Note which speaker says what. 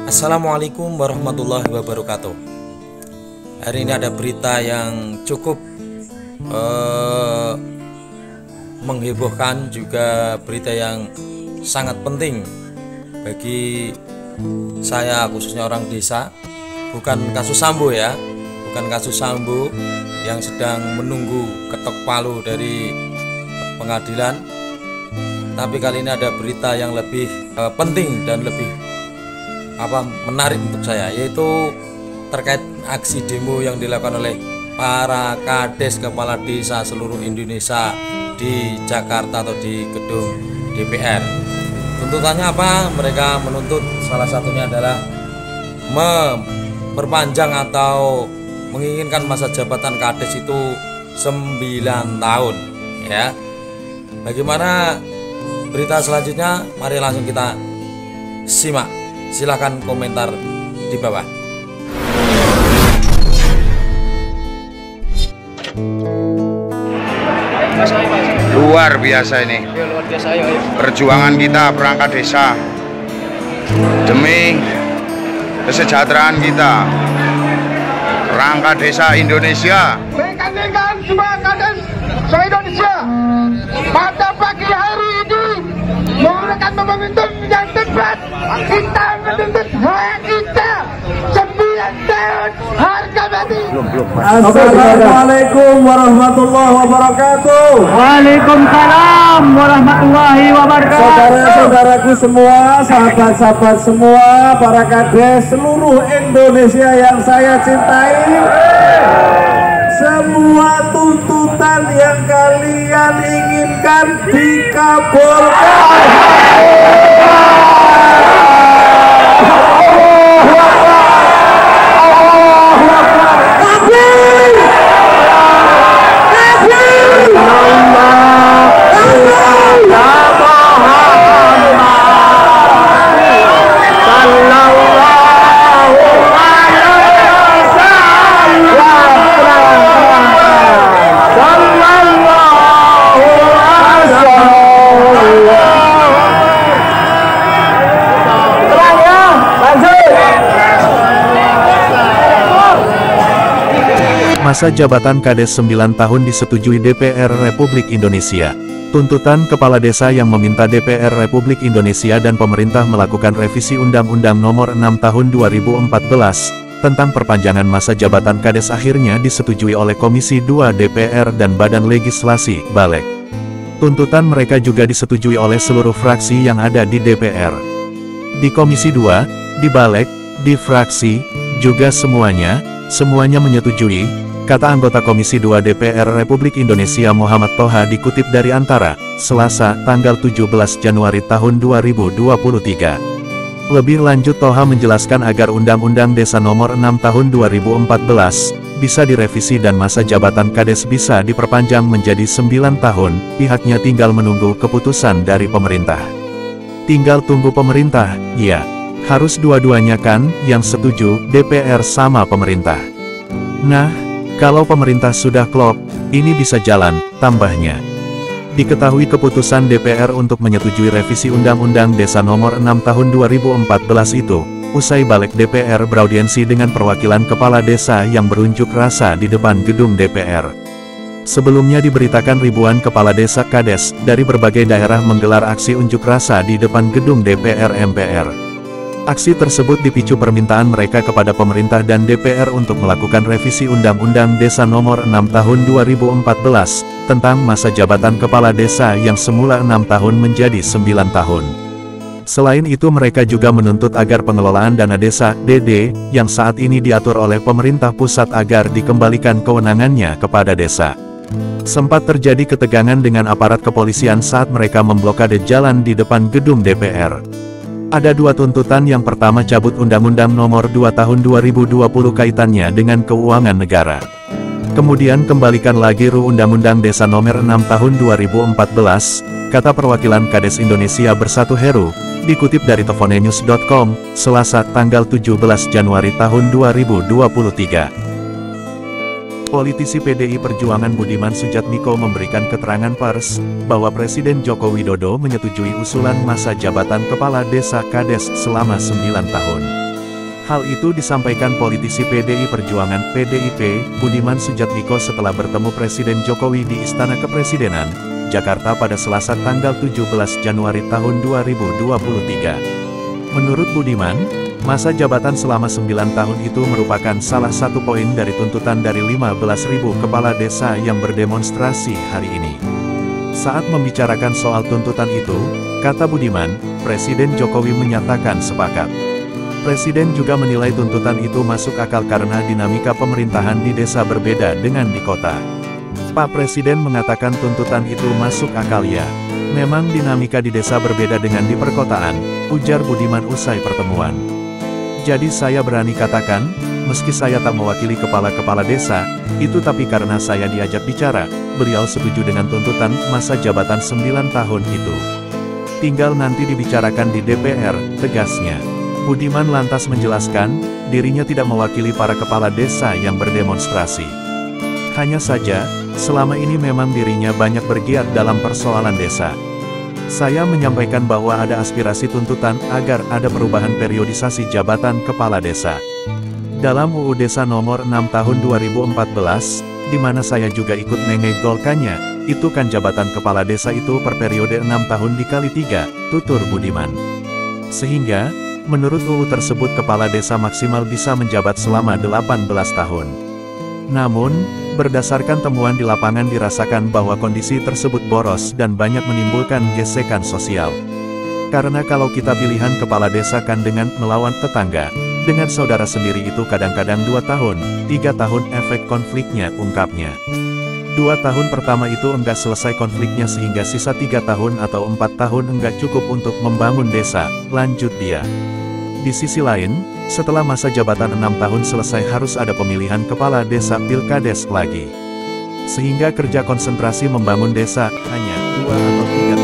Speaker 1: Assalamualaikum warahmatullahi wabarakatuh. Hari ini ada berita yang cukup menghebohkan, juga berita yang sangat penting bagi saya, khususnya orang desa. Bukan kasus Sambo ya, bukan kasus Sambo yang sedang menunggu ketok palu dari pengadilan. Tapi kali ini ada berita yang lebih penting dan lebih menarik untuk saya, yaitu terkait aksi demo yang dilakukan oleh para kades kepala desa seluruh Indonesia di Jakarta atau di gedung DPR. Tuntutannya apa? Mereka menuntut salah satunya adalah memperpanjang atau menginginkan masa jabatan kades itu 9 tahun ya. Bagaimana berita selanjutnya? Mari langsung kita simak. Silahkan komentar di bawah.
Speaker 2: Luar biasa ini. Perjuangan kita perangkat desa demi kesejahteraan kita. Perangkat desa Indonesia.
Speaker 3: Rekan-rekan semua kades se-Indonesia, pada pagi hari ini menggunakan momentum yang tepat, kita menuntut hak kita 9 tahun harga mati.
Speaker 4: Assalamualaikum warahmatullahi wabarakatuh.
Speaker 5: Waalaikumsalam warahmatullahi wabarakatuh.
Speaker 4: Saudara-saudaraku semua, sahabat-sahabat semua, para kades seluruh Indonesia yang saya cintai, semua tuntutan yang kalian inginkan dikabulkan.
Speaker 6: Masa jabatan Kades 9 tahun disetujui DPR Republik Indonesia. Tuntutan Kepala Desa yang meminta DPR Republik Indonesia dan pemerintah melakukan revisi Undang-Undang Nomor 6 Tahun 2014 tentang perpanjangan masa jabatan Kades akhirnya disetujui oleh Komisi 2 DPR dan Badan Legislasi, Balek. Tuntutan mereka juga disetujui oleh seluruh fraksi yang ada di DPR. Di Komisi 2, di Balek, di fraksi, juga semuanya menyetujui, kata anggota Komisi 2 DPR Republik Indonesia Muhammad Toha dikutip dari Antara, Selasa, tanggal 17 Januari tahun 2023. Lebih lanjut Toha menjelaskan agar Undang-Undang Desa Nomor 6 Tahun 2014 bisa direvisi dan masa jabatan Kades bisa diperpanjang menjadi 9 tahun, pihaknya tinggal menunggu keputusan dari pemerintah. Tinggal tunggu pemerintah, ya. Harus dua-duanya kan, yang setuju, DPR sama pemerintah. Nah, kalau pemerintah sudah klop, ini bisa jalan, tambahnya. Diketahui keputusan DPR untuk menyetujui revisi Undang-Undang Desa Nomor 6 Tahun 2014 itu, usai Balek DPR beraudiensi dengan perwakilan kepala desa yang berunjuk rasa di depan gedung DPR. Sebelumnya diberitakan ribuan kepala desa Kades dari berbagai daerah menggelar aksi unjuk rasa di depan gedung DPR MPR. Aksi tersebut dipicu permintaan mereka kepada pemerintah dan DPR untuk melakukan revisi Undang-Undang Desa Nomor 6 Tahun 2014 tentang masa jabatan kepala desa yang semula 6 tahun menjadi 9 tahun. Selain itu mereka juga menuntut agar pengelolaan dana desa, DD, yang saat ini diatur oleh pemerintah pusat agar dikembalikan kewenangannya kepada desa. Sempat terjadi ketegangan dengan aparat kepolisian saat mereka memblokade jalan di depan gedung DPR. Ada dua tuntutan. Yang pertama, cabut Undang-Undang Nomor 2 Tahun 2020 kaitannya dengan keuangan negara. Kemudian kembalikan lagi RUU Undang-Undang Desa Nomor 6 Tahun 2014, kata perwakilan Kades Indonesia Bersatu Heru, dikutip dari tofonenews.com, Selasa tanggal 17 Januari tahun 2023. Politisi PDI Perjuangan Budiman Sujatmiko memberikan keterangan pers, bahwa Presiden Joko Widodo menyetujui usulan masa jabatan Kepala Desa Kades selama 9 tahun. Hal itu disampaikan politisi PDI Perjuangan (PDIP) Budiman Sujatmiko setelah bertemu Presiden Jokowi di Istana Kepresidenan, Jakarta pada Selasa tanggal 17 Januari tahun 2023. Menurut Budiman, masa jabatan selama 9 tahun itu merupakan salah satu poin dari tuntutan dari 15.000 kepala desa yang berdemonstrasi hari ini. Saat membicarakan soal tuntutan itu, kata Budiman, Presiden Jokowi menyatakan sepakat. Presiden juga menilai tuntutan itu masuk akal karena dinamika pemerintahan di desa berbeda dengan di kota. Pak Presiden mengatakan tuntutan itu masuk akal ya. Memang dinamika di desa berbeda dengan di perkotaan, ujar Budiman usai pertemuan. Jadi saya berani katakan, meski saya tak mewakili kepala-kepala desa, itu tapi karena saya diajak bicara, beliau setuju dengan tuntutan masa jabatan 9 tahun itu. Tinggal nanti dibicarakan di DPR, tegasnya. Budiman lantas menjelaskan, dirinya tidak mewakili para kepala desa yang berdemonstrasi. Hanya saja, selama ini memang dirinya banyak bergiat dalam persoalan desa. Saya menyampaikan bahwa ada aspirasi tuntutan agar ada perubahan periodisasi jabatan kepala desa. Dalam UU Desa Nomor 6 Tahun 2014, di mana saya juga ikut menegolkannya, itu kan jabatan kepala desa itu per periode 6 tahun dikali 3, tutur Budiman. Sehingga, menurut UU tersebut kepala desa maksimal bisa menjabat selama 18 tahun. Namun, berdasarkan temuan di lapangan dirasakan bahwa kondisi tersebut boros dan banyak menimbulkan gesekan sosial. Karena kalau kita pilihan kepala desa kan dengan melawan tetangga, dengan saudara sendiri itu kadang-kadang 2 tahun, 3 tahun efek konfliknya, ungkapnya. 2 tahun pertama itu enggak selesai konfliknya sehingga sisa 3 tahun atau 4 tahun enggak cukup untuk membangun desa, lanjut dia. Di sisi lain, setelah masa jabatan 6 tahun selesai harus ada pemilihan kepala desa pilkades lagi. Sehingga kerja konsentrasi membangun desa hanya 2 atau 3